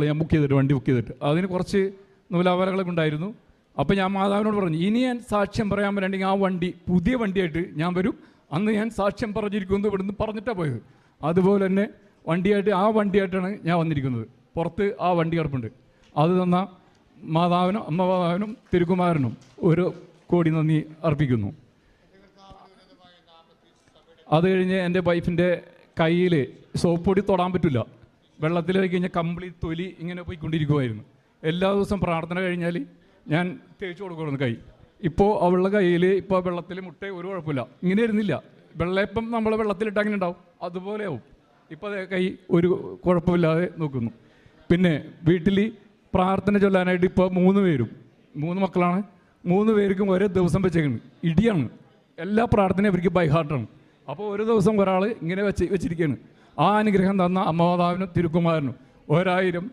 ഞാൻ വണ്ടി ബുക്ക് ചെയ്തിട്ട് അതിന് കുറച്ച് നൂലാവലകളൊക്കെ ഉണ്ടായിരുന്നു. അപ്പോൾ ഞാൻ മാതാവിനോട് പറഞ്ഞു, ഇനി ഞാൻ സാക്ഷ്യം പറയാൻ വരണ്ടെങ്കിൽ ആ വണ്ടി പുതിയ വണ്ടിയായിട്ട് ഞാൻ വരും, അന്ന് ഞാൻ സാക്ഷ്യം പറഞ്ഞിരിക്കുന്നത് ഇവിടുന്ന് പറഞ്ഞിട്ടാണ് പോയത്. അതുപോലെ തന്നെ വണ്ടിയായിട്ടാണ് ഞാൻ വന്നിരിക്കുന്നത്. പുറത്ത് ആ വണ്ടി കിടപ്പുണ്ട്. അത് തന്ന മാതാവിനും അമ്മമാതാവിനും തിരുക്കുമാരനും 1 കോടി നന്ദി അർപ്പിക്കുന്നു. അത് കഴിഞ്ഞ് എൻ്റെ വൈഫിൻ്റെ കയ്യിൽ സോപ്പ് പൊടി തൊടാൻ പറ്റില്ല. വെള്ളത്തിലേക്ക് കഴിഞ്ഞാൽ കംപ്ലീറ്റ് തൊലി ഇങ്ങനെ പോയിക്കൊണ്ടിരിക്കുമായിരുന്നു. എല്ലാ ദിവസവും പ്രാർത്ഥന കഴിഞ്ഞാൽ ഞാൻ തേച്ച് കൊടുക്കുമായിരുന്നു കൈ. ഇപ്പോൾ അവളുടെ കയ്യിൽ ഇപ്പോൾ വെള്ളത്തിൽ മുട്ട ഒരു കുഴപ്പമില്ല. ഇങ്ങനെ ഇരുന്നില്ല. വെള്ളയപ്പം നമ്മൾ വെള്ളത്തിലിട്ട് അങ്ങനെ ഉണ്ടാവും, അതുപോലെ ആവും. ഇപ്പോൾ കൈ ഒരു കുഴപ്പമില്ലാതെ നോക്കുന്നു. പിന്നെ വീട്ടിൽ പ്രാർത്ഥന ചൊല്ലാനായിട്ട് ഇപ്പോൾ 3 മക്കളാണ്. 3 പേർക്കും ഒരേ ദിവസം വെച്ചേക്കുന്നത്. ഇടിയാണ്. എല്ലാ പ്രാർത്ഥനയും അവർക്ക് ബൈ ഹാർട്ടാണ്. അപ്പോൾ ഒരു ദിവസം ഒരാൾ ഇങ്ങനെ വെച്ചിരിക്കുകയാണ്. ആ അനുഗ്രഹം തന്ന അമ്മമാതാവിനും തിരുക്കുമാരനും 1000